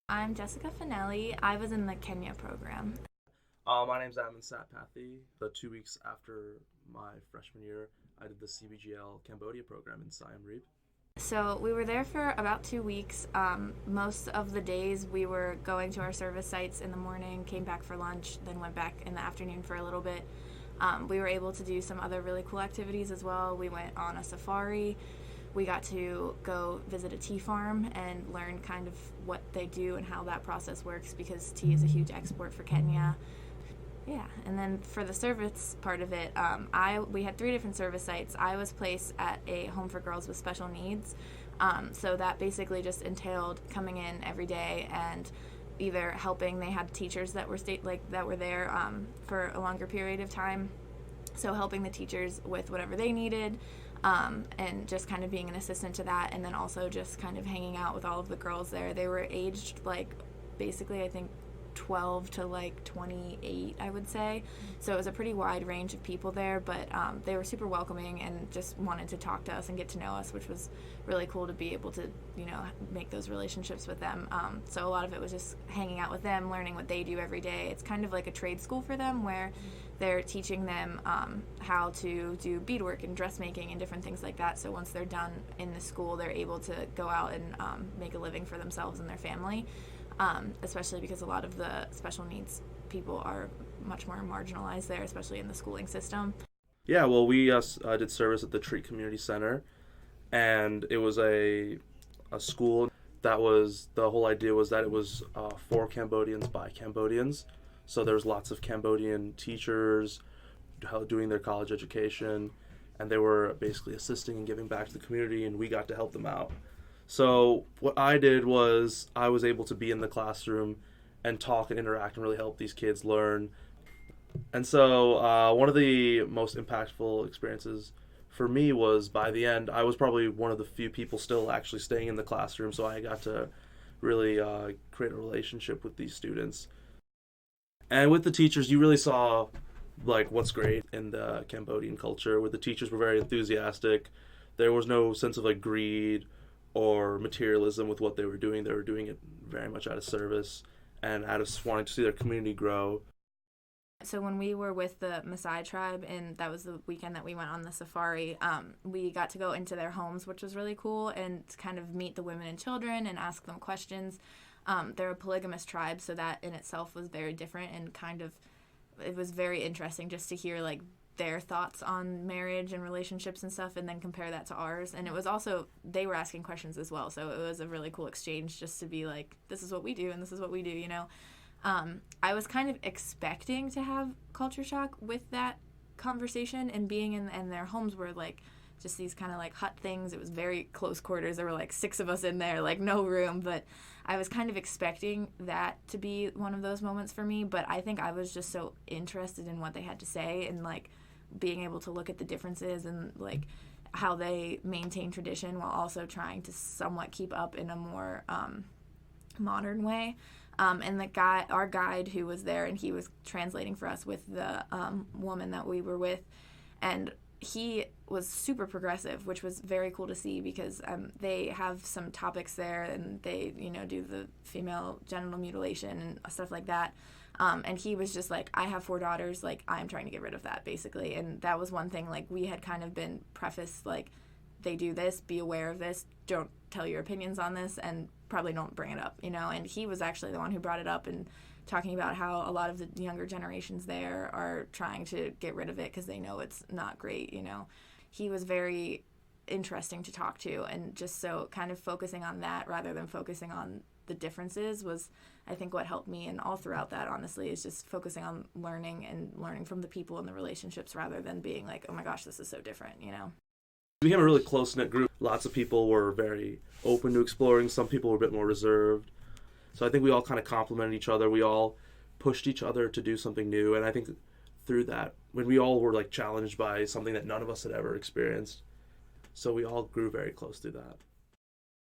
I'm Jessica Finelli. I was in the Kenya program. My name's Atman. The 2 weeks after my freshman year, I did the CBGL Cambodia program in Siem Reap. So we were there for about 2 weeks. Most of the days we were going to our service sites in the morning, came back for lunch, then went back in the afternoon for a little bit. We were able to do some other really cool activities as well. We went on a safari. We got to go visit a tea farm and learn kind of what they do and how that process works because tea is a huge export for Kenya. Yeah, and then for the service part of it, we had 3 different service sites. I was placed at a home for girls with special needs, so that basically just entailed coming in every day and either helping. They had teachers that were there for a longer period of time, so helping the teachers with whatever they needed, and just kind of being an assistant to that, and then also just kind of hanging out with all of the girls there. They were aged basically I think 12 to 28, I would say. So it was a pretty wide range of people there, but they were super welcoming and just wanted to talk to us and get to know us, which was really cool to be able to, make those relationships with them. So a lot of it was just hanging out with them, learning what they do every day. It's kind of like a trade school for them where they're teaching them how to do beadwork and dressmaking and different things like that. So once they're done in the school, they're able to go out and make a living for themselves and their family. Especially because a lot of the special needs people are much more marginalized there, especially in the schooling system. Yeah, well, we did service at the Treat Community Center, and it was a school that was, the whole idea was that it was for Cambodians by Cambodians. So there's lots of Cambodian teachers doing their college education, and they were basically assisting and giving back to the community, and we got to help them out. So what I did was I was able to be in the classroom and talk and interact and really help these kids learn. And so one of the most impactful experiences for me was, by the end, I was probably one of the few people still actually staying in the classroom, so I got to really create a relationship with these students. And with the teachers, you really saw what's great in the Cambodian culture, where the teachers were very enthusiastic. There was no sense of greed or materialism with what they were doing. They were doing it very much out of service and out of wanting to see their community grow. So when we were with the Maasai tribe, and that was the weekend that we went on the safari, we got to go into their homes, which was really cool, and kind of meet the women and children and ask them questions. They're a polygamous tribe, so that in itself was very different, and it was very interesting just to hear their thoughts on marriage and relationships and stuff, and then compare that to ours. And it was also, they were asking questions as well, so it was a really cool exchange just to be this is what we do and this is what we do. I was kind of expecting to have culture shock with that conversation, and being in their homes were just these kind of hut things. It was very close quarters. There were 6 of us in there, no room, but I was kind of expecting that to be one of those moments for me. But I think I was just so interested in what they had to say, and being able to look at the differences and how they maintain tradition while also trying to somewhat keep up in a more modern way. And our guide who was there, and he was translating for us with the woman that we were with, and he was super progressive, which was very cool to see because they have some topics there, and they do the female genital mutilation and stuff like that. And he was just I have 4 daughters, I'm trying to get rid of that, basically. And that was one thing, we had kind of been prefaced, they do this, be aware of this, don't tell your opinions on this, and probably don't bring it up, And he was actually the one who brought it up and talking about how a lot of the younger generations there are trying to get rid of it because they know it's not great, He was very interesting to talk to, and just so kind of focusing on that rather than focusing on the differences was, I think, what helped me. And all throughout that, honestly, is just focusing on learning from the people and the relationships rather than being oh my gosh, this is so different, We became a really close-knit group. Lots of people were very open to exploring. Some people were a bit more reserved. So I think we all kind of complemented each other. We all pushed each other to do something new. And I think through that, when we all were challenged by something that none of us had ever experienced, so we all grew very close through that.